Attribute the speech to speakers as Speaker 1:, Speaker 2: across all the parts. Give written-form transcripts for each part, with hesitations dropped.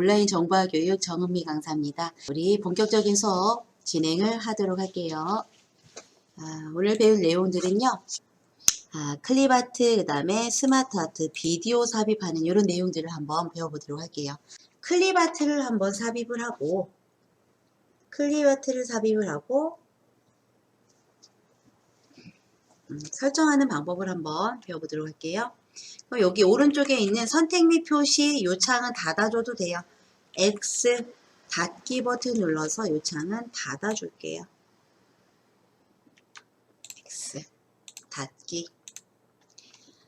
Speaker 1: 온라인 정보화 교육 정은미 강사입니다. 우리 본격적인 수업 진행을 하도록 할게요. 오늘 배울 내용들은요. 클립아트, 그 다음에 스마트아트, 비디오 삽입하는 이런 내용들을 한번 배워보도록 할게요. 클립아트를 한번 삽입을 하고 설정하는 방법을 한번 배워보도록 할게요. 여기 오른쪽에 있는 선택 및 표시 이 창은 닫아줘도 돼요. X 닫기 버튼 눌러서 이 창은 닫아줄게요. X 닫기.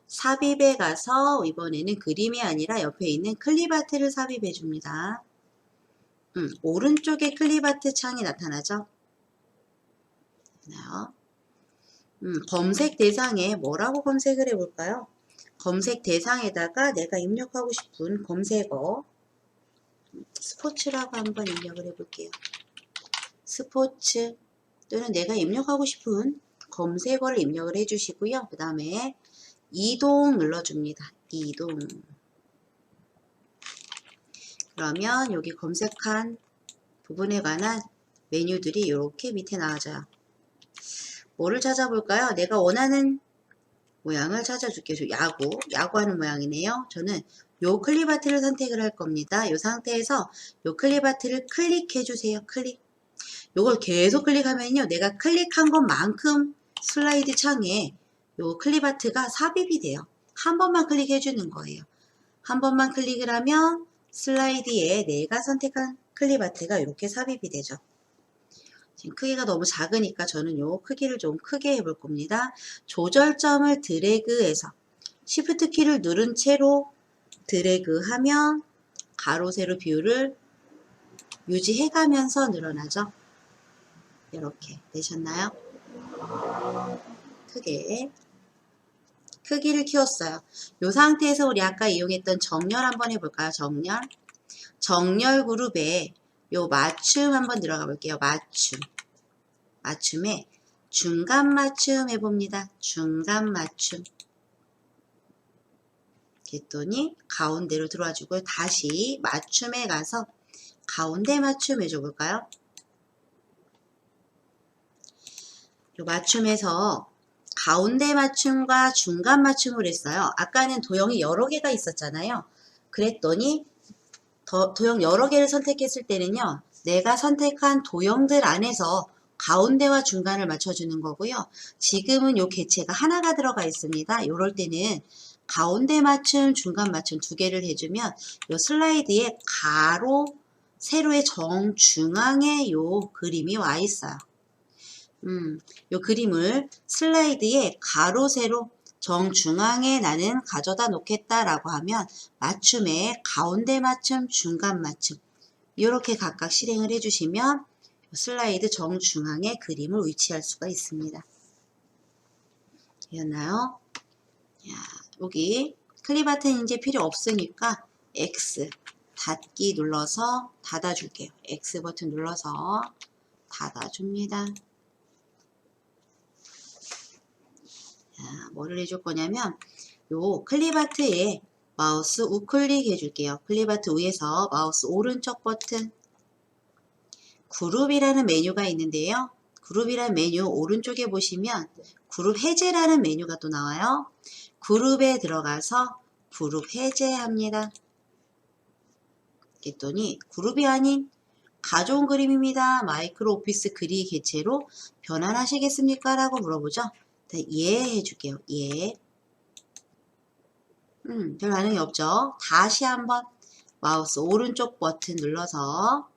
Speaker 1: 삽입에 가서 이번에는 그림이 아니라 옆에 있는 클립아트를 삽입해 줍니다. 오른쪽에 클립아트 창이 나타나죠? 검색 대상에 뭐라고 검색을 해볼까요? 검색 대상에다가 내가 입력하고 싶은 검색어 스포츠라고 한번 입력을 해볼게요. 스포츠 또는 내가 입력하고 싶은 검색어를 입력을 해주시고요. 그 다음에 이동 눌러줍니다. 이동. 그러면 여기 검색한 부분에 관한 메뉴들이 이렇게 밑에 나와져요. 뭐를 찾아볼까요? 내가 원하는 모양을 찾아줄게요. 야구하는 모양이네요. 저는 요 클립아트를 선택을 할 겁니다. 이 상태에서 요 클립아트를 클릭해 주세요. 클릭. 요걸 계속 클릭하면요. 내가 클릭한 것만큼 슬라이드 창에 요 클립아트가 삽입이 돼요. 한 번만 클릭해 주는 거예요. 한 번만 클릭을 하면 슬라이드에 내가 선택한 클립아트가 이렇게 삽입이 되죠. 지금 크기가 너무 작으니까 저는 요 크기를 좀 크게 해볼 겁니다. 조절점을 드래그해서 Shift 키를 누른 채로 드래그하면 가로 세로 비율을 유지해가면서 늘어나죠. 이렇게 되셨나요? 크기를 키웠어요. 이 상태에서 우리 아까 이용했던 정렬 한번 해볼까요? 정렬 그룹에 요 맞춤 한번 들어가 볼게요. 맞춤에 중간 맞춤 해봅니다. 중간 맞춤. 그랬더니 가운데로 들어와 주고요. 다시 맞춤에 가서 가운데 맞춤 해줘 볼까요? 요 맞춤에서 가운데 맞춤과 중간 맞춤을 했어요. 아까는 도형이 여러 개가 있었잖아요. 그랬더니 도형 여러 개를 선택했을 때는요. 내가 선택한 도형들 안에서 가운데와 중간을 맞춰주는 거고요. 지금은 요 개체가 하나가 들어가 있습니다. 요럴 때는 가운데 맞춤, 중간 맞춤 두 개를 해주면 요 슬라이드에 가로, 세로의 정중앙에 요 그림이 와 있어요. 요 그림을 슬라이드에 가로, 세로, 정중앙에 나는 가져다 놓겠다라고 하면 맞춤에 가운데 맞춤, 중간 맞춤 이렇게 각각 실행을 해주시면 슬라이드 정중앙에 그림을 위치할 수가 있습니다. 되었나요? 여기 클립아트는 이제 필요 없으니까 X 닫기 눌러서 닫아줄게요. X 버튼 눌러서 닫아줍니다. 뭐를 해줄 거냐면 요 클립아트에 마우스 우클릭 해줄게요. 클립아트 위에서 마우스 오른쪽 버튼 그룹이라는 메뉴가 있는데요. 그룹이라는 메뉴 오른쪽에 보시면 그룹 해제라는 메뉴가 또 나와요. 그룹에 들어가서 그룹 해제합니다. 그랬더니 그룹이 아닌 가져온 그림입니다. 마이크로 오피스 그리 개체로 변환하시겠습니까? 라고 물어보죠. 예 해줄게요. 예. 별 반응이 없죠. 다시 한번 마우스 오른쪽 버튼 눌러서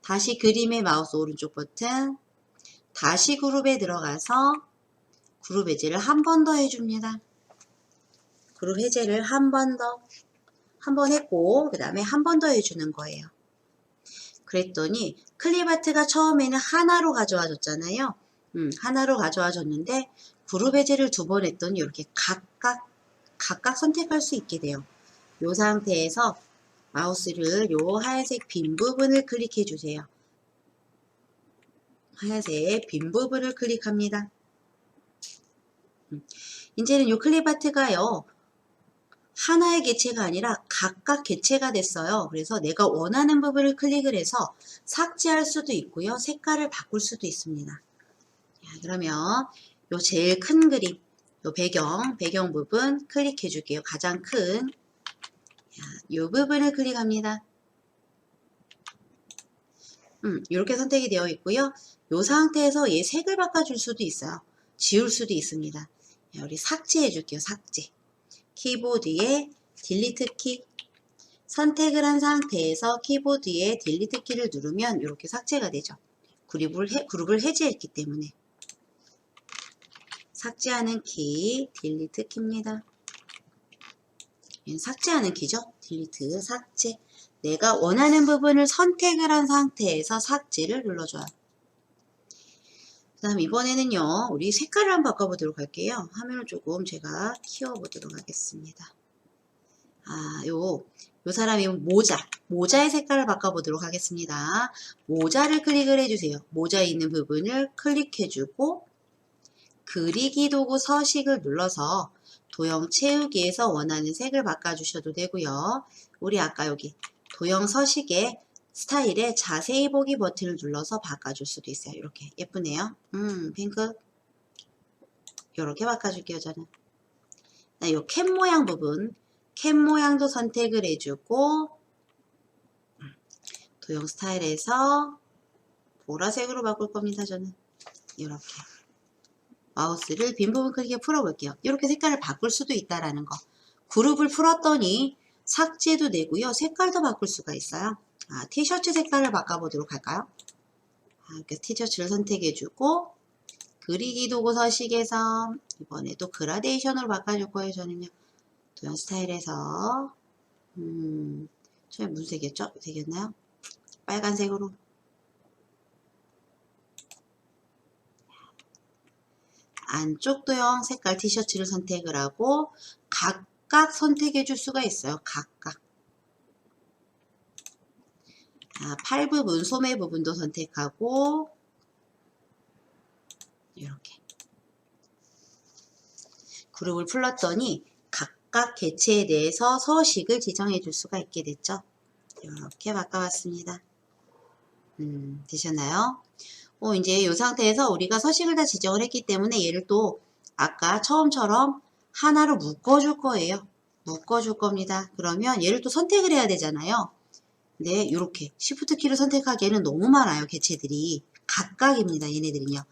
Speaker 1: 다시 그림의 마우스 오른쪽 버튼 다시 그룹에 들어가서 그룹 해제를 한 번 더 해줍니다. 그룹 해제를 한 번 했고 그 다음에 한 번 더 해주는 거예요. 그랬더니 클립아트가 처음에는 하나로 가져와 줬잖아요. 하나로 가져와 줬는데 그룹 해제를 두 번 했더니 이렇게 각각 선택할 수 있게 돼요. 이 상태에서 마우스를 요 하얀색 빈 부분을 클릭해 주세요. 하얀색 빈 부분을 클릭합니다. 이제는 요 클립아트가요. 하나의 개체가 아니라 각각 개체가 됐어요. 그래서 내가 원하는 부분을 클릭을 해서 삭제할 수도 있고요. 색깔을 바꿀 수도 있습니다. 자, 그러면 요 제일 큰 그림, 요 배경 부분 클릭해 줄게요. 가장 큰 요 부분을 클릭합니다. 이렇게 선택이 되어 있고요. 요 상태에서 얘 색을 바꿔줄 수도 있어요. 지울 수도 있습니다. 자, 우리 삭제해 줄게요. 삭제. 키보드에 딜리트 키 선택을 한 상태에서 키보드에 딜리트 키를 누르면 이렇게 삭제가 되죠. 그룹을 해제했기 때문에 삭제하는 키 딜리트 키입니다. 얘는 삭제하는 키죠. 딜리트 삭제. 내가 원하는 부분을 선택을 한 상태에서 삭제를 눌러줘요. 그 다음 이번에는요. 우리 색깔을 한번 바꿔보도록 할게요. 화면을 조금 제가 키워보도록 하겠습니다. 요 사람이 모자의 색깔을 바꿔보도록 하겠습니다. 모자를 클릭을 해주세요. 모자에 있는 부분을 클릭해주고 그리기 도구 서식을 눌러서 도형 채우기에서 원하는 색을 바꿔주셔도 되고요. 우리 아까 여기 도형 서식의 스타일에 자세히 보기 버튼을 눌러서 바꿔줄 수도 있어요. 이렇게 예쁘네요. 핑크 이렇게 바꿔줄게요. 저는 요 캡 모양 부분 캡 모양도 선택을 해주고 도형 스타일에서 보라색으로 바꿀 겁니다. 저는 이렇게 마우스를 빈 부분 크게 풀어볼게요. 이렇게 색깔을 바꿀 수도 있다라는 거. 그룹을 풀었더니 삭제도 되고요. 색깔도 바꿀 수가 있어요. 티셔츠 색깔을 바꿔보도록 할까요? 이렇게 티셔츠를 선택해주고 그리기 도구 서식에서 이번에도 그라데이션으로 바꿔줄 거예요. 저는요. 도형 스타일에서 처음에 무슨 색이었죠? 색이었나요? 빨간색으로 안쪽 도형 색깔 티셔츠를 선택을 하고 각각 선택해 줄 수가 있어요. 각각 팔 부분, 소매 부분도 선택하고 이렇게 그룹을 풀었더니 각각 개체에 대해서 서식을 지정해 줄 수가 있게 됐죠. 이렇게 바꿔봤습니다. 되셨나요? 이제 이 상태에서 우리가 서식을 다 지정을 했기 때문에 얘를 또 아까 처음처럼 하나로 묶어줄 거예요. 묶어줄 겁니다. 그러면 얘를 또 선택을 해야 되잖아요. 근데 이렇게 Shift 키를 선택하기에는 너무 많아요. 개체들이. 각각입니다. 얘네들은요.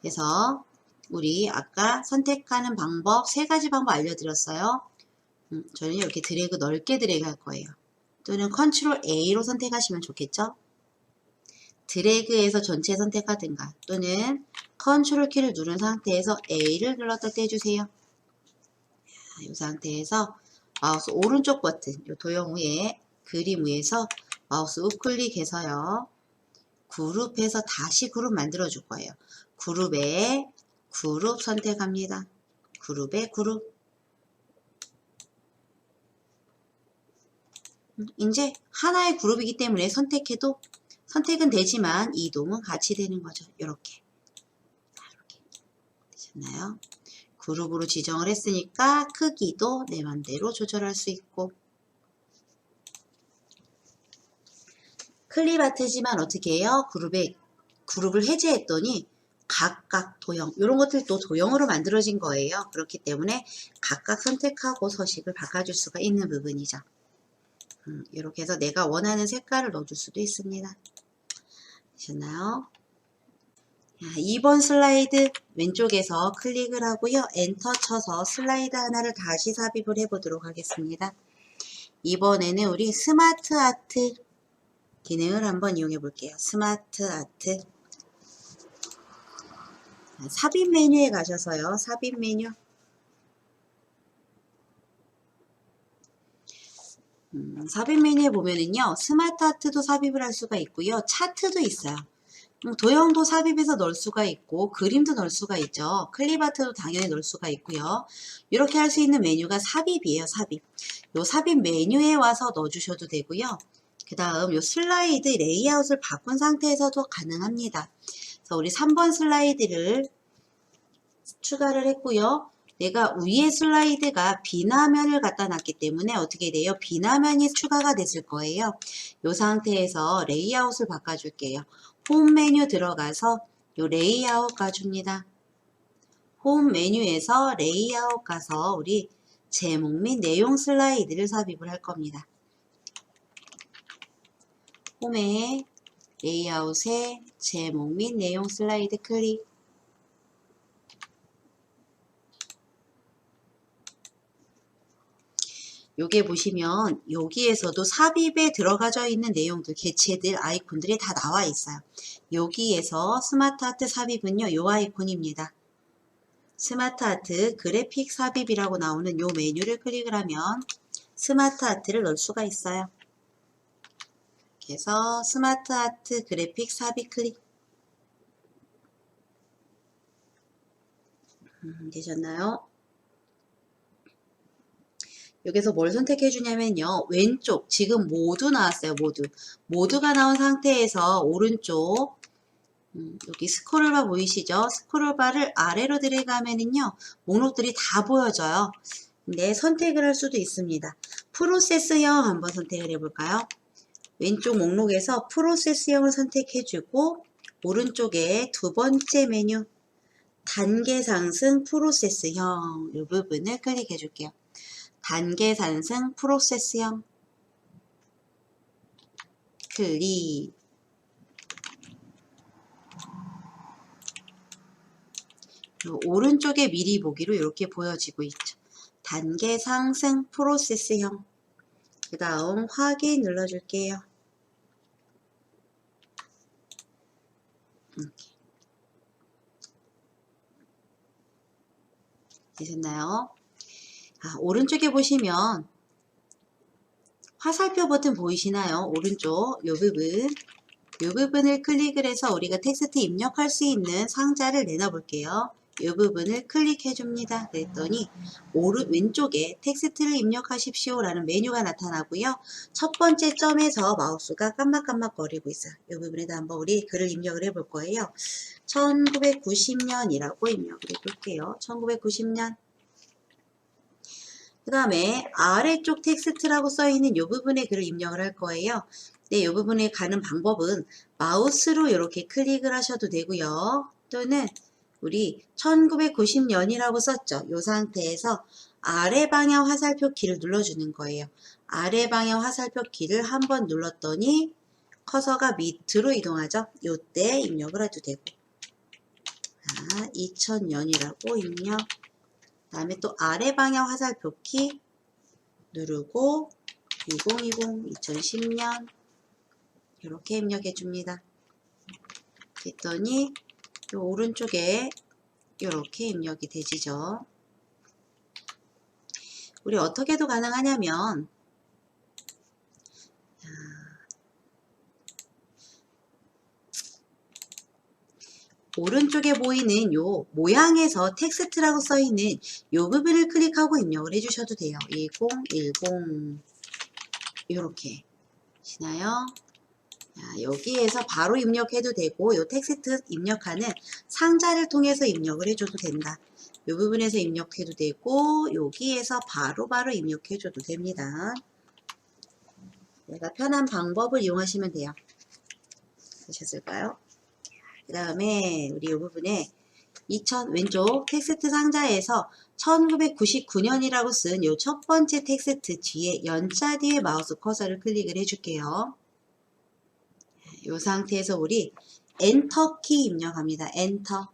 Speaker 1: 그래서 우리 아까 선택하는 방법 3가지 방법 알려드렸어요. 저는 이렇게 드래그 넓게 드래그 할 거예요. 또는 컨트롤 A로 선택하시면 좋겠죠. 드래그해서 전체 선택하든가 또는 컨트롤 키를 누른 상태에서 A를 눌렀다 떼주세요. 이 상태에서 마우스 오른쪽 버튼, 이 도형 위에 그림 위에서 마우스 우클릭해서요. 그룹해서 다시 그룹 만들어 줄 거예요. 그룹에 그룹 선택합니다. 그룹에 그룹. 이제 하나의 그룹이기 때문에 선택은 되지만 이동은 같이 되는 거죠. 이렇게 되셨나요? 그룹으로 지정을 했으니까 크기도 내 맘대로 조절할 수 있고 클립아트지만 어떻게 해요? 그룹을 해제했더니 각각 도형 이런 것들도 도형으로 만들어진 거예요. 그렇기 때문에 각각 선택하고 서식을 바꿔줄 수가 있는 부분이죠. 이렇게 해서 내가 원하는 색깔을 넣어줄 수도 있습니다. 되셨나요? 2번 슬라이드 왼쪽에서 클릭을 하고요. 엔터 쳐서 슬라이드 하나를 다시 삽입을 해보도록 하겠습니다. 이번에는 우리 스마트 아트 기능을 한번 이용해 볼게요. 스마트 아트 삽입 메뉴에 가셔서요. 삽입 메뉴 삽입 메뉴에 보면은요. 스마트 아트도 삽입을 할 수가 있고요. 차트도 있어요. 도형도 삽입해서 넣을 수가 있고 그림도 넣을 수가 있죠. 클립아트도 당연히 넣을 수가 있고요. 이렇게 할 수 있는 메뉴가 삽입이에요. 삽입. 요 삽입 메뉴에 와서 넣어주셔도 되고요. 그 다음 요 슬라이드 레이아웃을 바꾼 상태에서도 가능합니다. 그래서 우리 3번 슬라이드를 추가를 했고요. 내가 위에 슬라이드가 비나면을 갖다 놨기 때문에 어떻게 돼요? 비나면이 추가가 됐을 거예요. 이 상태에서 레이아웃을 바꿔줄게요. 홈 메뉴 들어가서 요 레이아웃 가줍니다. 홈 메뉴에서 레이아웃 가서 우리 제목 및 내용 슬라이드를 삽입을 할 겁니다. 홈에 레이아웃에 제목 및 내용 슬라이드 클릭. 요게 보시면 여기에서도 삽입에 들어가져 있는 내용들, 개체들, 아이콘들이 다 나와 있어요. 여기에서 스마트 아트 삽입은요, 요 아이콘입니다. 스마트 아트 그래픽 삽입이라고 나오는 요 메뉴를 클릭을 하면 스마트 아트를 넣을 수가 있어요. 그래서 스마트 아트 그래픽 삽입 클릭. 되셨나요? 여기서 뭘 선택해 주냐면요. 왼쪽 지금 모두 나왔어요. 모두가 나온 상태에서 오른쪽 여기 스크롤바 보이시죠? 스크롤바를 아래로 들어가면은요. 목록들이 다 보여져요. 근데 선택을 할 수도 있습니다. 프로세스형 한번 선택을 해볼까요? 왼쪽 목록에서 프로세스형을 선택해 주고 오른쪽에 두 번째 메뉴 단계 상승 프로세스형 이 부분을 클릭해 줄게요. 단계 상승 프로세스형 클릭. 오른쪽에 미리 보기로 이렇게 보여지고 있죠. 단계 상승 프로세스형. 그 다음 확인 눌러줄게요. 이렇게. 되셨나요? 오른쪽에 보시면 화살표 버튼 보이시나요? 오른쪽 요 부분을 클릭을 해서 우리가 텍스트 입력할 수 있는 상자를 내놔 볼게요. 이 부분을 클릭해 줍니다. 그랬더니 왼쪽에 텍스트를 입력하십시오 라는 메뉴가 나타나고요. 첫 번째 점에서 마우스가 깜빡깜빡거리고 있어요. 이 부분에다 한번 우리 글을 입력을 해 볼 거예요. 1990년이라고 입력을 해 볼게요. 1990년. 그 다음에 아래쪽 텍스트라고 써있는 이 부분에 글을 입력을 할 거예요. 네, 이 부분에 가는 방법은 마우스로 이렇게 클릭을 하셔도 되고요. 또는 우리 1990년이라고 썼죠. 이 상태에서 아래 방향 화살표 키를 눌러주는 거예요. 아래 방향 화살표 키를 한번 눌렀더니 커서가 밑으로 이동하죠. 이때 입력을 해도 되고 2000년이라고 입력. 그 다음에 또 아래 방향 화살표 키 누르고 2020, 2010년 이렇게 입력해 줍니다. 그랬더니 요 오른쪽에 이렇게 입력이 되지죠. 우리 어떻게도 가능하냐면 오른쪽에 보이는 요 모양에서 텍스트라고 써있는 요 부분을 클릭하고 입력을 해주셔도 돼요. 2010 이렇게 시나요? 여기에서 바로 입력해도 되고 요 텍스트 입력하는 상자를 통해서 입력을 해줘도 된다. 요 부분에서 입력해도 되고 여기에서 바로바로 입력해줘도 됩니다. 내가 편한 방법을 이용하시면 돼요. 되셨을까요? 그 다음에 우리 이 부분에 왼쪽 텍스트 상자에서 1999년이라고 쓴 요 첫 번째 텍스트 뒤에 연자 뒤에 마우스 커서를 클릭을 해줄게요. 이 상태에서 우리 엔터 키 입력합니다. 엔터.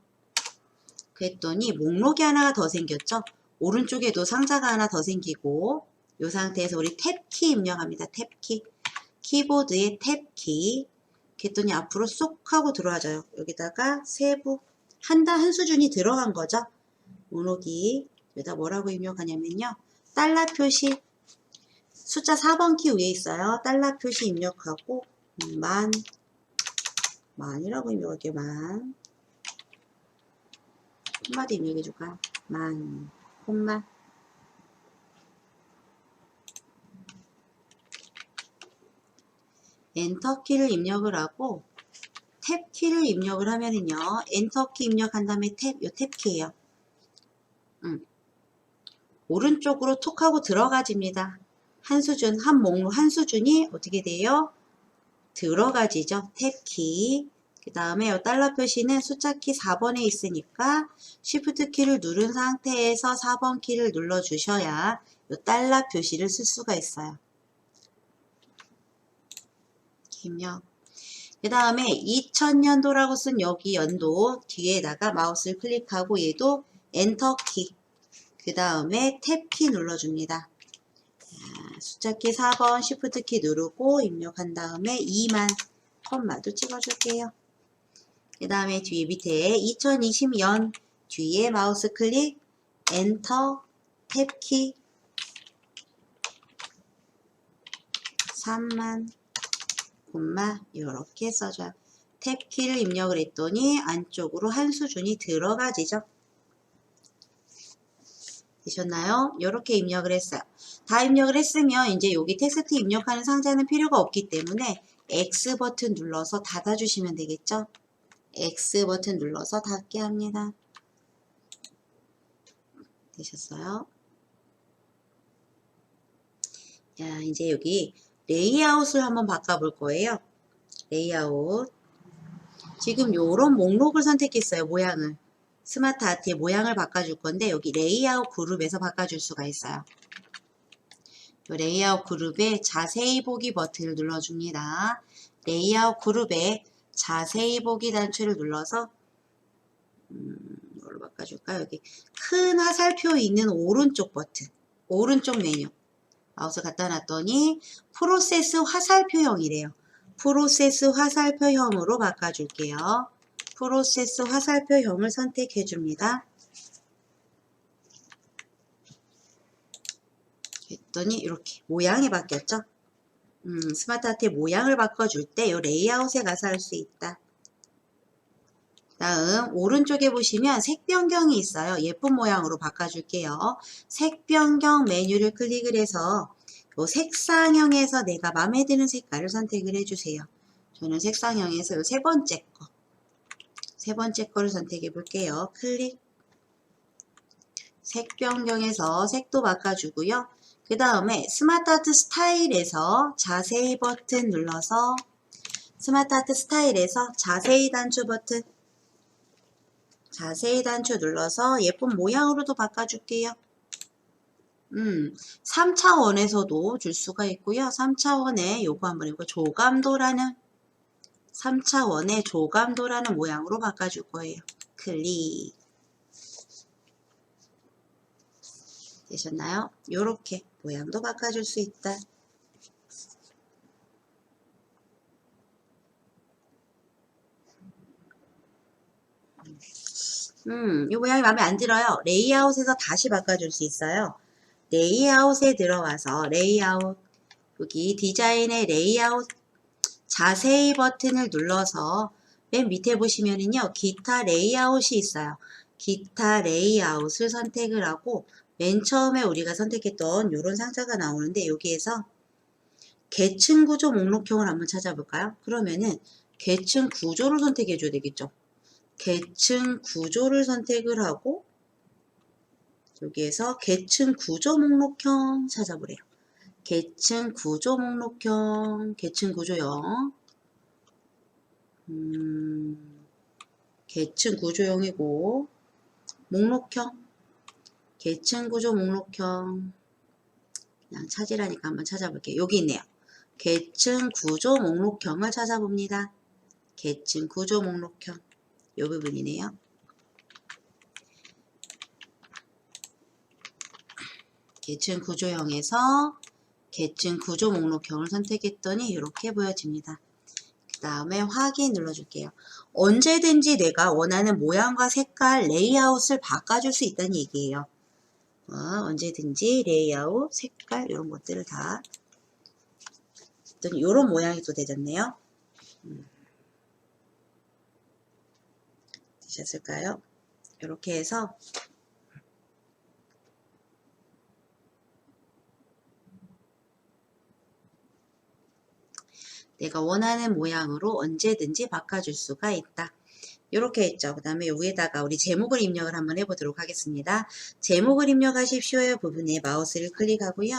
Speaker 1: 그랬더니 목록이 하나가 더 생겼죠. 오른쪽에도 상자가 하나 더 생기고 이 상태에서 우리 탭 키 입력합니다. 탭 키. 키보드의 탭 키. 그랬더니 앞으로 쏙 하고 들어와져요. 여기다가 세부 한 수준이 들어간 거죠. 목록이 여기다 뭐라고 입력하냐면요. 달러 표시 숫자 4번 키 위에 있어요. 달러 표시 입력하고 만이라고 입력할게요. 만 한마디 입력해 줄까요? 만 콤마 엔터 키를 입력을 하고 탭 키를 입력을 하면은요. 엔터 키 입력한 다음에 탭, 요 탭 키예요. 오른쪽으로 톡 하고 들어가집니다. 한 수준, 한 목록, 한 수준이 어떻게 돼요? 들어가지죠. 탭키. 그 다음에 이 달러 표시는 숫자키 4번에 있으니까 Shift 키를 누른 상태에서 4번 키를 눌러주셔야 이 달러 표시를 쓸 수가 있어요. 입력. 그 다음에 2000년도라고 쓴 여기 연도 뒤에다가 마우스를 클릭하고 얘도 엔터키. 그 다음에 탭키 눌러줍니다. 숫자키 4번 Shift 키 누르고 입력한 다음에 2만 콤마도 찍어줄게요. 그 다음에 뒤에 밑에 2020년 뒤에 마우스 클릭 엔터 탭키 3만 콤마 이렇게 써줘요. 탭키를 입력을 했더니 안쪽으로 한 수준이 들어가지죠. 되셨나요? 이렇게 입력을 했어요. 다 입력을 했으면 이제 여기 텍스트 입력하는 상자는 필요가 없기 때문에 X 버튼 눌러서 닫아주시면 되겠죠? X 버튼 눌러서 닫게 합니다. 되셨어요? 자, 이제 여기 레이아웃을 한번 바꿔볼 거예요. 레이아웃. 지금 요런 목록을 선택했어요. 모양을. 스마트 아트의 모양을 바꿔줄 건데 여기 레이아웃 그룹에서 바꿔줄 수가 있어요. 요 레이아웃 그룹에 자세히 보기 버튼을 눌러줍니다. 레이아웃 그룹에 자세히 보기 단추를 눌러서 이걸로 바꿔줄까요? 여기 큰 화살표 있는 오른쪽 버튼, 오른쪽 메뉴 마우스 갖다 놨더니 프로세스 화살표형이래요. 프로세스 화살표형으로 바꿔줄게요. 프로세스 화살표형을 선택해 줍니다. 했더니 이렇게 모양이 바뀌었죠. 스마트 아트의 모양을 바꿔줄 때 이 레이아웃에 가서 할 수 있다. 다음 오른쪽에 보시면 색 변경이 있어요. 예쁜 모양으로 바꿔줄게요. 색 변경 메뉴를 클릭을 해서 이 색상형에서 내가 마음에 드는 색깔을 선택을 해주세요. 저는 색상형에서 이 세 번째 거를 선택해 볼게요. 클릭. 색 변경에서 색도 바꿔주고요. 그 다음에 스마트 아트 스타일에서 자세히 버튼 눌러서 스마트 아트 스타일에서 자세히 단추 버튼 자세히 단추 눌러서 예쁜 모양으로도 바꿔줄게요. 3차원에서도 줄 수가 있고요. 3차원에 요거 한번 해보고 조감도라는 3차원의 조감도라는 모양으로 바꿔줄 거예요. 클릭. 되셨나요? 요렇게 모양도 바꿔줄 수 있다. 이 모양이 마음에 안 들어요. 레이아웃에서 다시 바꿔줄 수 있어요. 레이아웃에 들어와서 레이아웃 여기 디자인의 레이아웃 자세히 버튼을 눌러서 맨 밑에 보시면은요 기타 레이아웃이 있어요. 기타 레이아웃을 선택을 하고 맨 처음에 우리가 선택했던 이런 상자가 나오는데 여기에서 계층 구조 목록형을 한번 찾아볼까요? 그러면은 계층 구조를 선택해 줘야 되겠죠. 계층 구조를 선택을 하고 여기에서 계층 구조 목록형 찾아보래요. 계층 구조 목록형, 계층 구조형, 계층 구조형이고 목록형, 계층 구조 목록형 그냥 찾으라니까 한번 찾아볼게요. 여기 있네요. 계층 구조 목록형을 찾아봅니다. 계층 구조 목록형 이 부분이네요. 계층 구조형에서 계층 구조 목록형을 선택했더니 이렇게 보여집니다. 그 다음에 확인 눌러줄게요. 언제든지 내가 원하는 모양과 색깔, 레이아웃을 바꿔줄 수 있다는 얘기예요. 언제든지 레이아웃, 색깔 이런 것들을 다 이런 모양이 또 되졌네요. 되셨을까요? 이렇게 해서 내가 원하는 모양으로 언제든지 바꿔줄 수가 있다. 이렇게 했죠. 그 다음에 위에다가 우리 제목을 입력을 한번 해보도록 하겠습니다. 제목을 입력하십시오 부분에 마우스를 클릭하고요.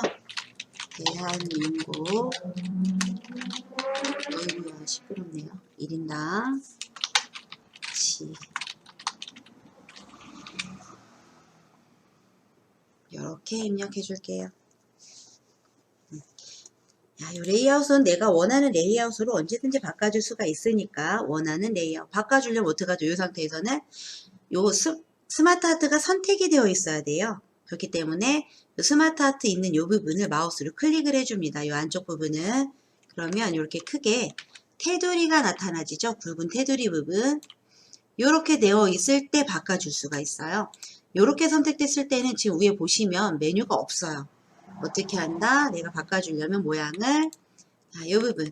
Speaker 1: 대한민국, 어이구야 시끄럽네요. 1인당 시 이렇게 입력해 줄게요. 야, 이 레이아웃은 내가 원하는 레이아웃으로 언제든지 바꿔줄 수가 있으니까 원하는 레이아웃 바꿔주려면 어떡하죠? 이 상태에서는 요 스마트 하트가 선택이 되어 있어야 돼요. 그렇기 때문에 요 스마트 하트 있는 요 부분을 마우스로 클릭을 해줍니다. 요 안쪽 부분은. 그러면 이렇게 크게 테두리가 나타나지죠. 굵은 테두리 부분. 이렇게 되어 있을 때 바꿔줄 수가 있어요. 이렇게 선택됐을 때는 지금 위에 보시면 메뉴가 없어요. 어떻게 한다? 내가 바꿔주려면 모양을 이 부분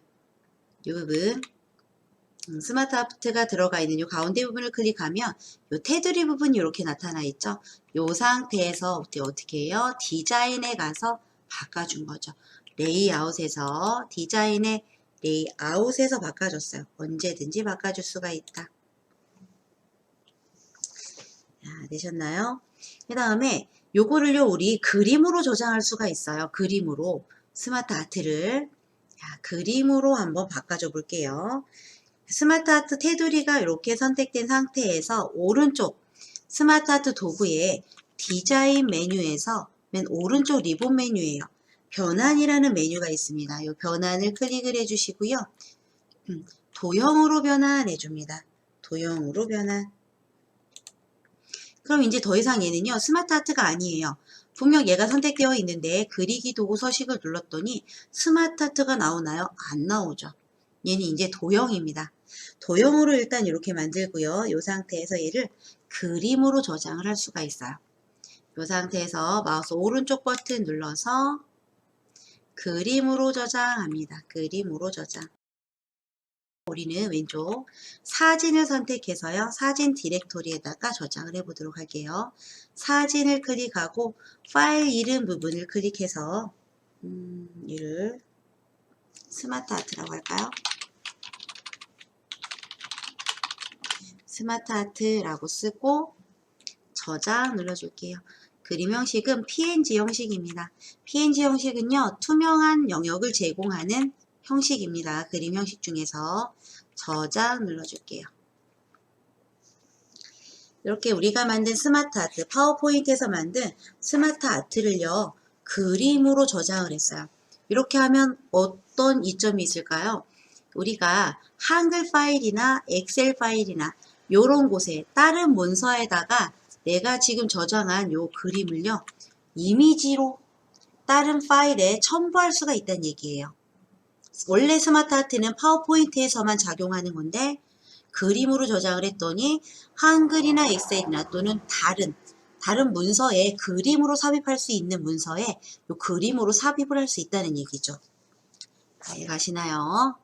Speaker 1: 스마트 하트가 들어가 있는 이 가운데 부분을 클릭하면 이 테두리 부분이 이렇게 나타나 있죠. 이 상태에서 어떻게 해요? 디자인에 가서 바꿔준 거죠. 레이아웃에서 디자인의 레이아웃에서 바꿔줬어요. 언제든지 바꿔줄 수가 있다. 자, 되셨나요? 그 다음에 요거를요 우리 그림으로 저장할 수가 있어요. 그림으로 스마트 아트를 그림으로 한번 바꿔줘 볼게요. 스마트 아트 테두리가 이렇게 선택된 상태에서 오른쪽 스마트 아트 도구의 디자인 메뉴에서 맨 오른쪽 리본 메뉴예요. 변환이라는 메뉴가 있습니다. 이 변환을 클릭을 해주시고요. 도형으로 변환해 줍니다. 도형으로 변환. 그럼 이제 더 이상 얘는요 스마트 아트가 아니에요. 분명 얘가 선택되어 있는데 그리기 도구 서식을 눌렀더니 스마트 아트가 나오나요? 안 나오죠. 얘는 이제 도형입니다. 도형으로 일단 이렇게 만들고요. 이 상태에서 얘를 그림으로 저장을 할 수가 있어요. 이 상태에서 마우스 오른쪽 버튼 눌러서 그림으로 저장합니다. 그림으로 저장. 우리는 왼쪽 사진을 선택해서요. 사진 디렉토리에다가 저장을 해보도록 할게요. 사진을 클릭하고 파일 이름 부분을 클릭해서 얘를 스마트 아트라고 할까요? 스마트 아트라고 쓰고 저장 눌러줄게요. 그림 형식은 PNG 형식입니다. PNG 형식은요. 투명한 영역을 제공하는 형식입니다. 그림 형식 중에서 저장 눌러줄게요. 이렇게 우리가 만든 스마트 아트, 파워포인트에서 만든 스마트 아트를요. 그림으로 저장을 했어요. 이렇게 하면 어떤 이점이 있을까요? 우리가 한글 파일이나 엑셀 파일이나 이런 곳에 다른 문서에다가 내가 지금 저장한 요 그림을요. 이미지로 다른 파일에 첨부할 수가 있다는 얘기예요. 원래 스마트 아트는 파워포인트에서만 작용하는 건데 그림으로 저장을 했더니 한글이나 엑셀이나 또는 다른 문서에 그림으로 삽입할 수 있는 문서에 요 그림으로 삽입을 할 수 있다는 얘기죠. 잘 가시나요?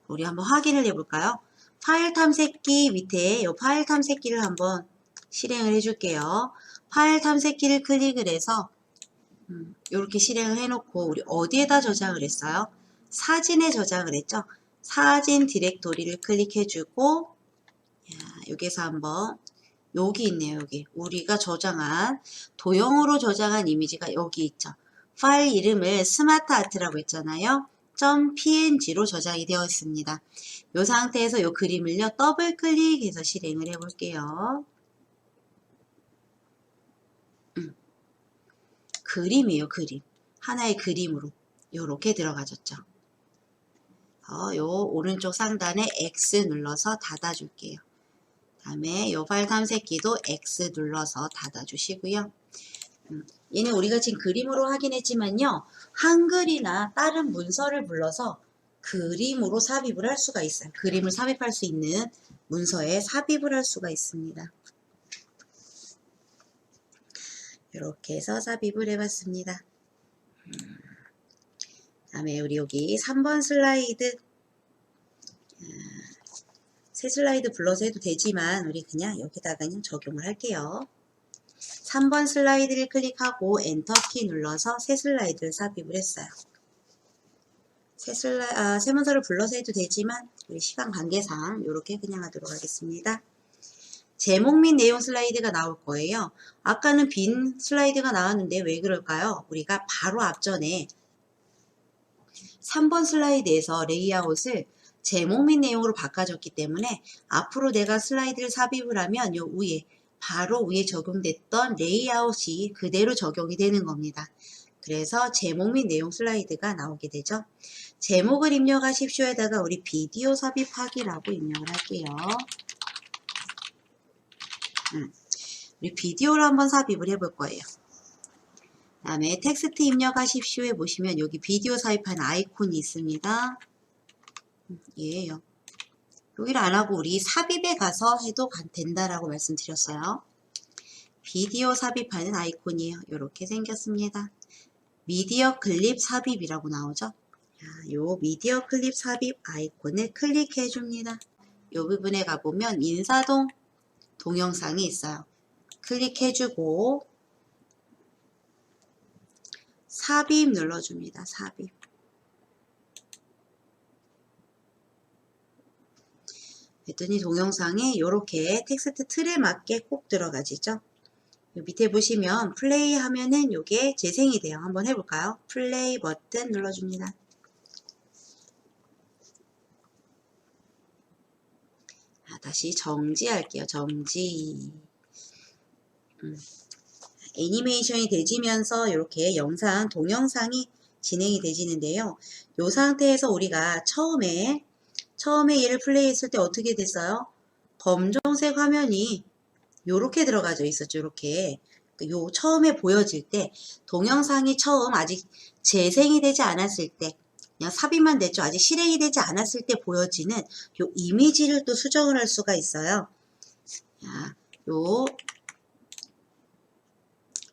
Speaker 1: 우리 한번 확인을 해볼까요? 파일 탐색기 밑에 이 파일 탐색기를 한번 실행을 해줄게요. 파일 탐색기를 클릭을 해서 이렇게 실행을 해놓고 우리 어디에다 저장을 했어요? 사진에 저장을 했죠. 사진 디렉토리를 클릭해주고 여기서 한번 여기 있네요. 여기 우리가 저장한 도형으로 저장한 이미지가 여기 있죠. 파일 이름을 스마트 아트라고 했잖아요. .png로 저장이 되어 있습니다. 이 상태에서 이 그림을요. 더블 클릭해서 실행을 해볼게요. 그림이에요. 그림. 하나의 그림으로 이렇게 들어가졌죠. 요 오른쪽 상단에 X 눌러서 닫아줄게요. 다음에 요 파일 탐색기도 X 눌러서 닫아주시고요. 얘는 우리가 지금 그림으로 확인했지만요. 한글이나 다른 문서를 불러서 그림으로 삽입을 할 수가 있어요. 그림을 삽입할 수 있는 문서에 삽입을 할 수가 있습니다. 이렇게 해서 삽입을 해봤습니다. 다음에 우리 여기 3번 슬라이드 새 슬라이드 불러서 해도 되지만 우리 그냥 여기다가 그냥 적용을 할게요. 3번 슬라이드를 클릭하고 엔터키 눌러서 새 슬라이드를 삽입을 했어요. 새 문서를 불러서 해도 되지만 우리 시간 관계상 이렇게 그냥 하도록 하겠습니다. 제목 및 내용 슬라이드가 나올 거예요. 아까는 빈 슬라이드가 나왔는데 왜 그럴까요? 우리가 바로 앞전에 3번 슬라이드에서 레이아웃을 제목 및 내용으로 바꿔줬기 때문에 앞으로 내가 슬라이드를 삽입을 하면 요 위에 바로 위에 적용됐던 레이아웃이 그대로 적용이 되는 겁니다. 그래서 제목 및 내용 슬라이드가 나오게 되죠. 제목을 입력하십시오에다가 우리 비디오 삽입하기라고 입력을 할게요. 우리 비디오를 한번 삽입을 해볼 거예요. 그 다음에 텍스트 입력하십시오에 보시면 여기 비디오 삽입한 아이콘이 있습니다. 얘예요. 여기를 안 하고 우리 삽입에 가서 해도 된다라고 말씀드렸어요. 비디오 삽입하는 아이콘이에요. 이렇게 생겼습니다. 미디어 클립 삽입이라고 나오죠. 요 미디어 클립 삽입 아이콘을 클릭해 줍니다. 요 부분에 가보면 인사동 동영상이 있어요. 클릭해 주고 삽입 눌러줍니다. 삽입. 그랬더니 동영상에 이렇게 텍스트 틀에 맞게 꼭 들어가지죠. 밑에 보시면 플레이 하면은 요게 재생이 돼요. 한번 해볼까요? 플레이 버튼 눌러줍니다. 다시 정지할게요. 정지. 애니메이션이 되지면서 이렇게 동영상이 진행이 되지는데요. 이 상태에서 우리가 처음에 얘를 플레이했을 때 어떻게 됐어요? 검정색 화면이 요렇게 들어가져 있었죠. 요렇게. 요 처음에 보여질 때 동영상이 처음 아직 재생이 되지 않았을 때 그냥 삽입만 됐죠. 아직 실행이 되지 않았을 때 보여지는 요 이미지를 또 수정을 할 수가 있어요. 요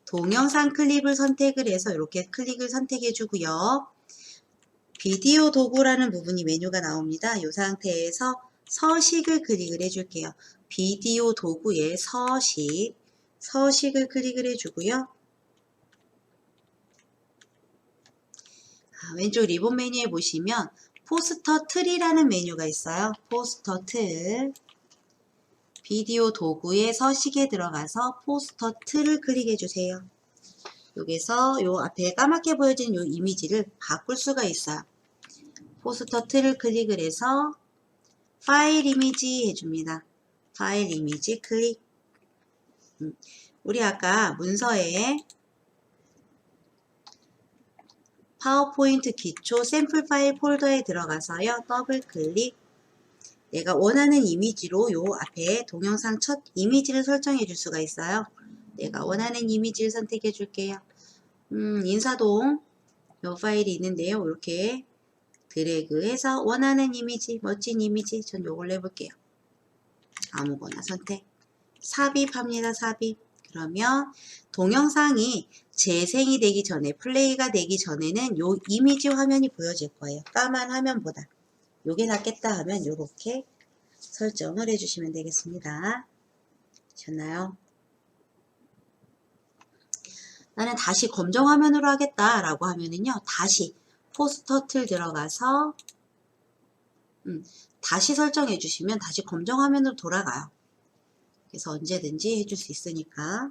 Speaker 1: 동영상 클립을 선택을 해서 이렇게 클릭을 선택해 주고요. 비디오 도구라는 부분이 메뉴가 나옵니다. 이 상태에서 서식을 클릭을 해줄게요. 비디오 도구의 서식을 클릭을 해주고요. 왼쪽 리본 메뉴에 보시면 포스터 틀이라는 메뉴가 있어요. 포스터 틀. 비디오 도구의 서식에 들어가서 포스터 틀을 클릭해 주세요. 여기서 요 앞에 까맣게 보여지는 요 이미지를 바꿀 수가 있어요. 포스터 틀을 클릭을 해서 파일 이미지 해줍니다. 파일 이미지 클릭. 우리 아까 문서에 파워포인트 기초 샘플 파일 폴더에 들어가서요. 더블 클릭. 내가 원하는 이미지로 요 앞에 동영상 첫 이미지를 설정해 줄 수가 있어요. 내가 원하는 이미지를 선택해 줄게요. 인사동 요 파일이 있는데요. 이렇게 드래그해서 원하는 이미지, 멋진 이미지 전 요걸로 해볼게요. 아무거나 선택. 삽입합니다. 삽입. 그러면 동영상이 재생이 되기 전에 플레이가 되기 전에는 요 이미지 화면이 보여질 거예요. 까만 화면보다. 요게 낫겠다 하면 요렇게 설정을 해주시면 되겠습니다. 되셨나요? 나는 다시 검정 화면으로 하겠다 라고 하면은요. 다시 포스터 틀 들어가서 다시 설정해 주시면 다시 검정 화면으로 돌아가요. 그래서 언제든지 해줄 수 있으니까.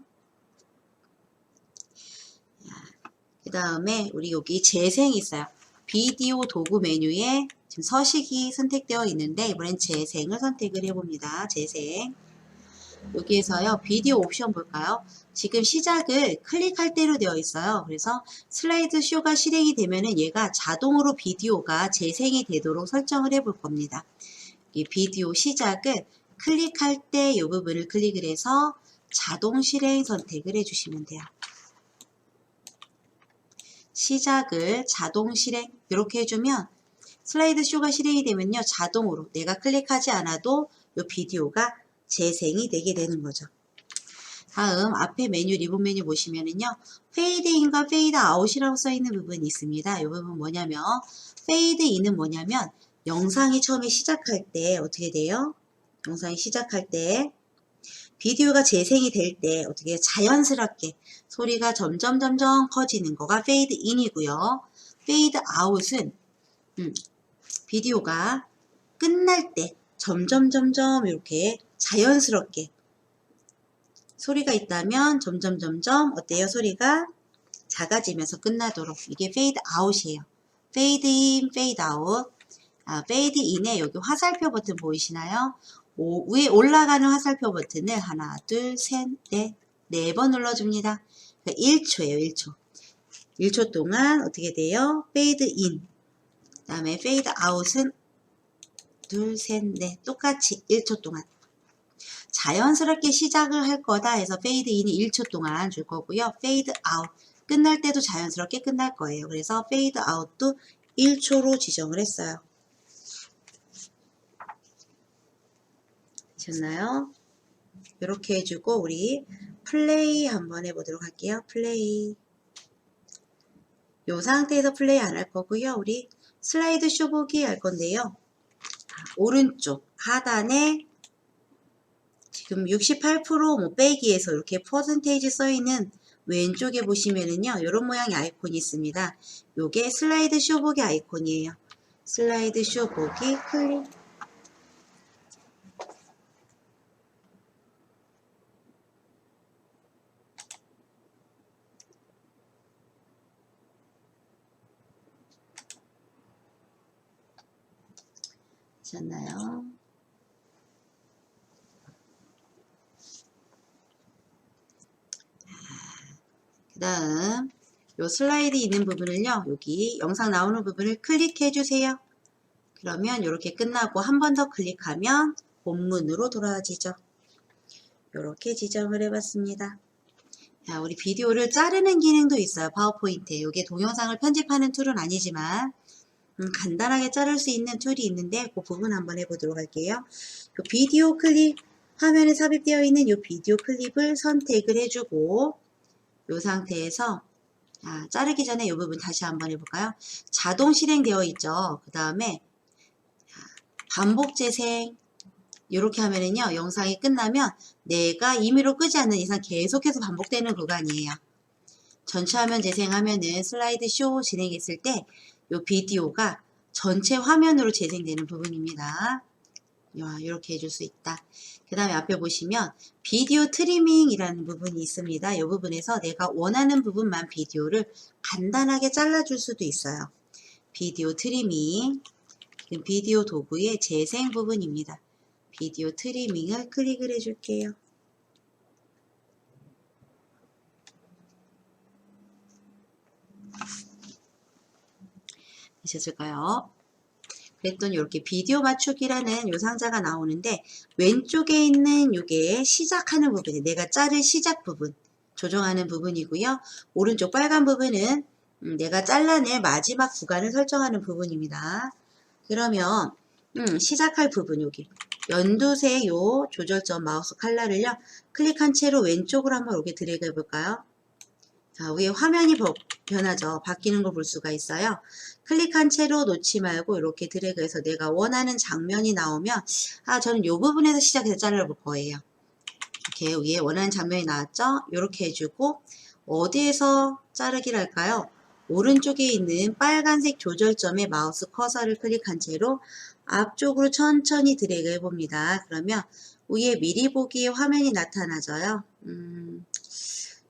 Speaker 1: 그 다음에 우리 여기 재생이 있어요. 비디오 도구 메뉴에 지금 서식이 선택되어 있는데 이번엔 재생을 선택을 해봅니다. 재생. 여기에서요. 비디오 옵션 볼까요? 지금 시작을 클릭할 대로 되어 있어요. 그래서 슬라이드 쇼가 실행이 되면은 얘가 자동으로 비디오가 재생이 되도록 설정을 해볼 겁니다. 이 비디오 시작을 클릭할 때 이 부분을 클릭을 해서 자동 실행 선택을 해주시면 돼요. 시작을 자동 실행 이렇게 해주면 슬라이드 쇼가 실행이 되면요. 자동으로 내가 클릭하지 않아도 이 비디오가 재생이 되게 되는 거죠. 다음 앞에 메뉴 리본 메뉴 보시면은요. 페이드 인과 페이드 아웃이라고 써 있는 부분이 있습니다. 이 부분 뭐냐면 페이드 인은 뭐냐면 영상이 처음에 시작할 때 어떻게 돼요? 영상이 시작할 때 비디오가 재생이 될 때 어떻게 자연스럽게 소리가 점점 커지는 거가 페이드 인이고요. 페이드 아웃은 비디오가 끝날 때 점점 이렇게 자연스럽게 소리가 있다면 점점 어때요? 소리가 작아지면서 끝나도록. 이게 페이드 아웃이에요. 페이드 인, 페이드 아웃. 페이드 인에 여기 화살표 버튼 보이시나요? 위에 올라가는 화살표 버튼을 하나, 둘, 셋, 넷, 4번 눌러줍니다. 1초예요, 1초. 1초 동안 어떻게 돼요? 페이드 인. 그 다음에 페이드 아웃은 둘, 셋, 넷. 똑같이 1초 동안. 자연스럽게 시작을 할 거다 해서 페이드 인이 1초 동안 줄 거고요. 페이드 아웃. 끝날 때도 자연스럽게 끝날 거예요. 그래서 페이드 아웃도 1초로 지정을 했어요. 되셨나요? 이렇게 해주고 우리 플레이 한번 해보도록 할게요. 플레이. 이 상태에서 플레이 안 할 거고요. 우리 슬라이드 쇼 보기 할 건데요. 오른쪽 하단에 지금 68% 빼기에서 이렇게 퍼센테이지 써있는 왼쪽에 보시면은요. 이런 모양의 아이콘이 있습니다. 요게 슬라이드 쇼 보기 아이콘이에요. 슬라이드 쇼 보기 클릭. 하셨나요? 그 다음 요 슬라이드 있는 부분을요. 여기 영상 나오는 부분을 클릭해 주세요. 그러면 이렇게 끝나고 한 번 더 클릭하면 본문으로 돌아와지죠. 이렇게 지정을 해봤습니다. 자, 우리 비디오를 자르는 기능도 있어요. 파워포인트에. 이게 동영상을 편집하는 툴은 아니지만 간단하게 자를 수 있는 툴이 있는데 그 부분 한번 해보도록 할게요. 요 비디오 클립 화면에 삽입되어 있는 이 비디오 클립을 선택을 해주고 이 상태에서 자르기 전에 이 부분 다시 한번 해볼까요? 자동 실행되어 있죠. 그 다음에 반복 재생 이렇게 하면은요 영상이 끝나면 내가 임의로 끄지 않는 이상 계속해서 반복되는 구간이에요. 전체 화면 재생하면은 슬라이드 쇼 진행했을 때 이 비디오가 전체 화면으로 재생되는 부분입니다. 이렇게 해줄 수 있다. 그 다음에 앞에 보시면 비디오 트리밍이라는 부분이 있습니다. 이 부분에서 내가 원하는 부분만 비디오를 간단하게 잘라줄 수도 있어요. 비디오 트리밍, 비디오 도구의 재생 부분입니다. 비디오 트리밍을 클릭을 해줄게요. 되셨을까요? 그랬더니 이렇게 비디오 맞추기라는 요 상자가 나오는데 왼쪽에 있는 이게 시작하는 부분이 내가 자를 시작 부분 조정하는 부분이고요. 오른쪽 빨간 부분은 내가 잘라낼 마지막 구간을 설정하는 부분입니다. 그러면 시작할 부분 여기 연두색 요 조절점 마우스 칼날을요 클릭한 채로 왼쪽으로 한번 이렇게 드래그 해볼까요? 자, 위에 화면이 변하죠. 바뀌는 걸 볼 수가 있어요. 클릭한 채로 놓지 말고 이렇게 드래그해서 내가 원하는 장면이 나오면 저는 이 부분에서 시작해서 잘라볼 거예요. 이렇게 위에 원하는 장면이 나왔죠? 이렇게 해주고 어디에서 자르기를 할까요? 오른쪽에 있는 빨간색 조절점에 마우스 커서를 클릭한 채로 앞쪽으로 천천히 드래그 해봅니다. 그러면 위에 미리 보기의 화면이 나타나져요.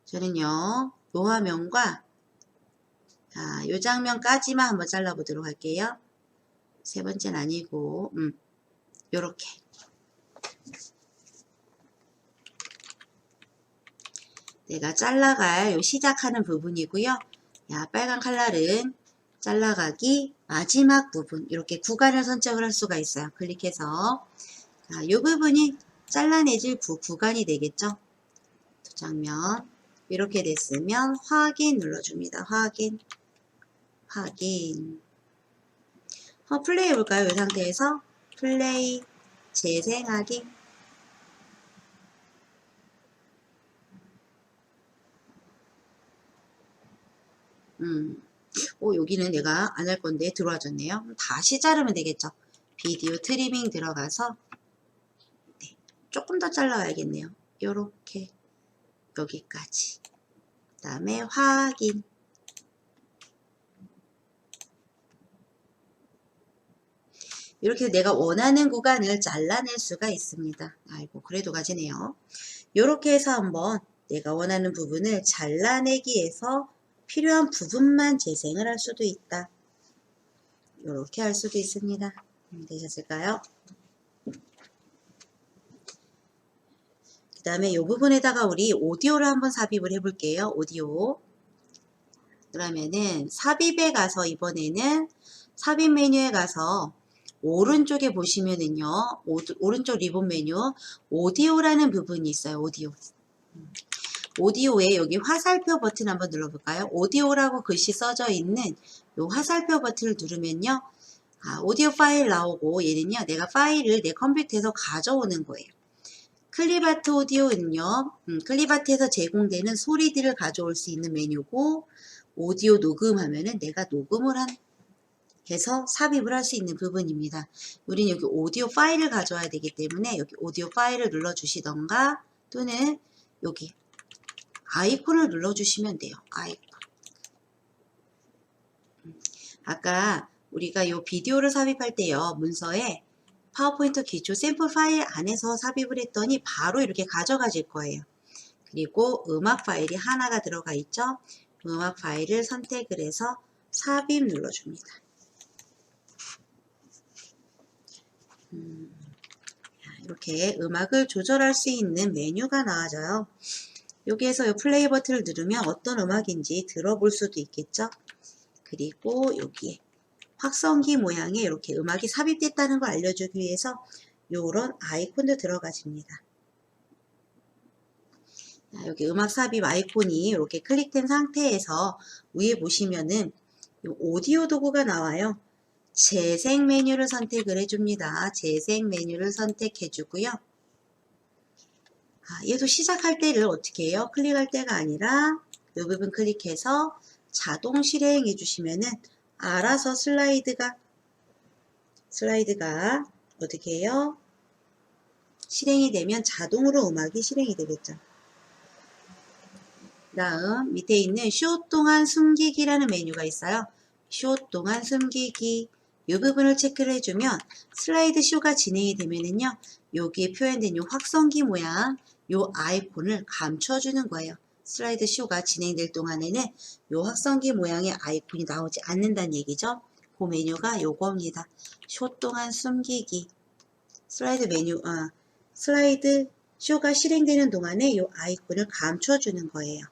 Speaker 1: 저는요. 요 화면과 요 장면까지만 한번 잘라보도록 할게요. 세 번째는 아니고 요렇게 내가 잘라갈 요 시작하는 부분이고요. 빨간 칼날은 잘라가기 마지막 부분 이렇게 구간을 선택을 할 수가 있어요. 클릭해서 요 부분이 잘라내질 구간이 되겠죠. 두 장면 이렇게 됐으면 확인 눌러줍니다. 확인 플레이 해볼까요? 이 상태에서 플레이 재생하기 여기는 내가 안 할 건데 들어와졌네요. 다시 자르면 되겠죠. 비디오 트리밍 들어가서 조금 더 잘라야겠네요. 요렇게 여기까지 그 다음에 확인 이렇게 내가 원하는 구간을 잘라낼 수가 있습니다. 아이고, 그래도 가지네요. 이렇게 해서 한번 내가 원하는 부분을 잘라내기 위해서 필요한 부분만 재생을 할 수도 있다. 이렇게 할 수도 있습니다. 되셨을까요? 그 다음에 이 부분에다가 우리 오디오를 한번 삽입을 해볼게요. 오디오. 그러면은 삽입에 가서 이번에는 삽입 메뉴에 가서 오른쪽에 보시면은요. 오른쪽 리본 메뉴 오디오라는 부분이 있어요. 오디오. 오디오에 여기 화살표 버튼 한번 눌러볼까요? 오디오라고 글씨 써져 있는 이 화살표 버튼을 누르면요. 오디오 파일 나오고 얘는요. 내가 파일을 내 컴퓨터에서 가져오는 거예요. 클립아트 오디오는요. 클립아트에서 제공되는 소리들을 가져올 수 있는 메뉴고 오디오 녹음하면은 내가 녹음을 해서 삽입을 할 수 있는 부분입니다. 우리는 여기 오디오 파일을 가져와야 되기 때문에 여기 오디오 파일을 눌러주시던가 또는 여기 아이콘을 눌러주시면 돼요. 아이콘. 아까 우리가 이 비디오를 삽입할 때요. 문서에 파워포인트 기초 샘플 파일 안에서 삽입을 했더니 바로 이렇게 가져가질 거예요. 그리고 음악 파일이 하나가 들어가 있죠. 음악 파일을 선택을 해서 삽입 눌러줍니다. 이렇게 음악을 조절할 수 있는 메뉴가 나와져요. 여기에서 이 플레이 버튼을 누르면 어떤 음악인지 들어볼 수도 있겠죠. 그리고 여기에 확성기 모양의 이렇게 음악이 삽입됐다는 걸 알려주기 위해서 이런 아이콘도 들어가집니다. 여기 음악 삽입 아이콘이 이렇게 클릭된 상태에서 위에 보시면은 오디오 도구가 나와요. 재생 메뉴를 선택을 해줍니다. 재생 메뉴를 선택해 주고요. 얘도 시작할 때를 어떻게 해요? 클릭할 때가 아니라 이 부분 클릭해서 자동 실행해 주시면은 알아서 슬라이드가 어떻게 해요? 실행이 되면 자동으로 음악이 실행이 되겠죠. 다음 밑에 있는 쇼 동안 숨기기라는 메뉴가 있어요. 쇼 동안 숨기기 이 부분을 체크를 해주면 슬라이드 쇼가 진행이 되면은요. 여기에 표현된 이 확성기 모양 이 아이콘을 감춰주는 거예요. 슬라이드 쇼가 진행될 동안에는 이 확성기 모양의 아이콘이 나오지 않는다는 얘기죠. 그 메뉴가 요겁니다. 쇼 동안 숨기기 슬라이드 쇼가 실행되는 동안에 이 아이콘을 감춰주는 거예요.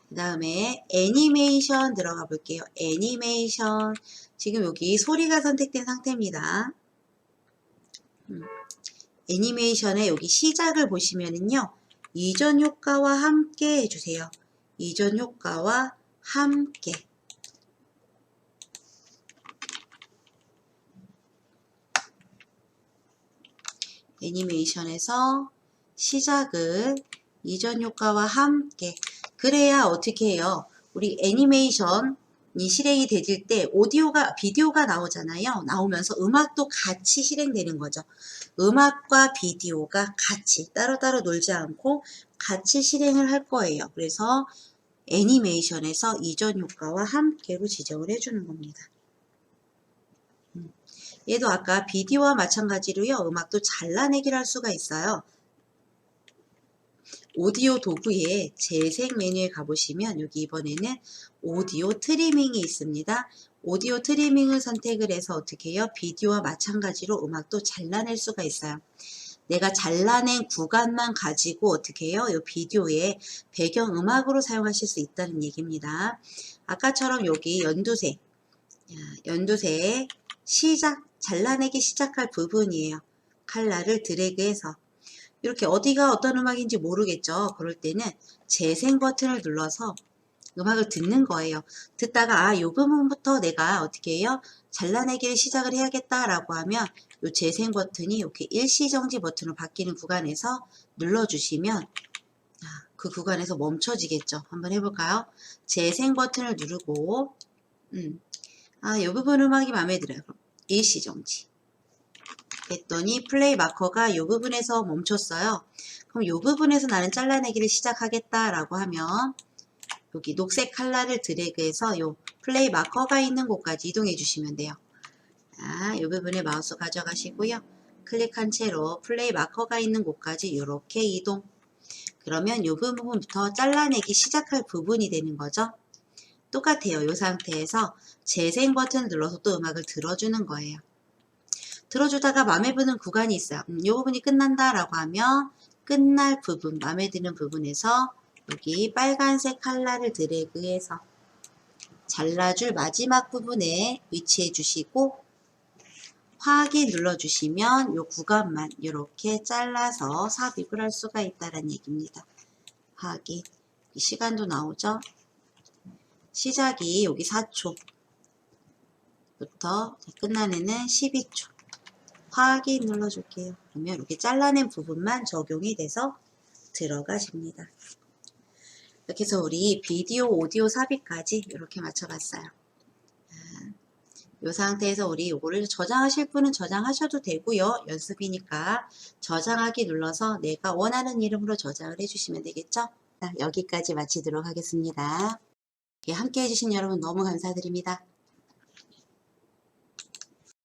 Speaker 1: 그 다음에 애니메이션 들어가 볼게요. 애니메이션 지금 여기 소리가 선택된 상태입니다. 애니메이션의 여기 시작을 보시면은요. 이전 효과와 함께 해주세요. 이전 효과와 함께. 애니메이션에서 시작을 이전 효과와 함께. 그래야 어떻게 해요? 우리 애니메이션이 실행이 되질 때 비디오가 나오잖아요. 나오면서 음악도 같이 실행되는 거죠. 음악과 비디오가 같이 따로따로 놀지 않고 같이 실행을 할 거예요. 그래서 애니메이션에서 이전 효과와 함께로 지정을 해주는 겁니다. 얘도 아까 비디오와 마찬가지로요. 음악도 잘라내기를 할 수가 있어요. 오디오 도구의 재생 메뉴에 가보시면 여기 이번에는 오디오 트리밍이 있습니다. 오디오 트리밍을 선택을 해서 어떻게 해요? 비디오와 마찬가지로 음악도 잘라낼 수가 있어요. 내가 잘라낸 구간만 가지고 어떻게 해요? 이 비디오의 배경음악으로 사용하실 수 있다는 얘기입니다. 아까처럼 여기 연두색 잘라내기 시작할 부분이에요. 칼라를 드래그해서 이렇게 어디가 어떤 음악인지 모르겠죠. 그럴 때는 재생 버튼을 눌러서 음악을 듣는 거예요. 듣다가 이 부분부터 내가 어떻게 해요? 잘라내기를 시작을 해야겠다라고 하면 이 재생 버튼이 이렇게 일시정지 버튼으로 바뀌는 구간에서 눌러주시면 그 구간에서 멈춰지겠죠. 한번 해볼까요? 재생 버튼을 누르고 이 부분 음악이 마음에 들어요. 그럼 일시정지 했더니 플레이 마커가 이 부분에서 멈췄어요. 그럼 이 부분에서 나는 잘라내기를 시작하겠다라고 하면 여기 녹색 칼라를 드래그해서 이 플레이 마커가 있는 곳까지 이동해 주시면 돼요. 이 부분에 마우스 가져가시고요. 클릭한 채로 플레이 마커가 있는 곳까지 이렇게 이동. 그러면 이 부분부터 잘라내기 시작할 부분이 되는 거죠. 똑같아요. 이 상태에서 재생 버튼 눌러서 또 음악을 들어주는 거예요. 들어주다가 마음에 드는 구간이 있어요. 이 부분이 끝난다 라고 하면 끝날 부분, 마음에 드는 부분에서 여기 빨간색 칼라를 드래그해서 잘라줄 마지막 부분에 위치해 주시고 확인 눌러주시면 이 구간만 이렇게 잘라서 삽입을 할 수가 있다는 얘기입니다. 확인. 시간도 나오죠? 시작이 여기 4초부터 끝나는 12초. 확인 눌러줄게요. 그러면 이렇게 잘라낸 부분만 적용이 돼서 들어가십니다. 이렇게 해서 우리 비디오, 오디오 삽입까지 이렇게 맞춰봤어요. 이 상태에서 우리 요거를 저장하실 분은 저장하셔도 되고요. 연습이니까 저장하기 눌러서 내가 원하는 이름으로 저장을 해주시면 되겠죠? 여기까지 마치도록 하겠습니다. 함께 해주신 여러분 너무 감사드립니다.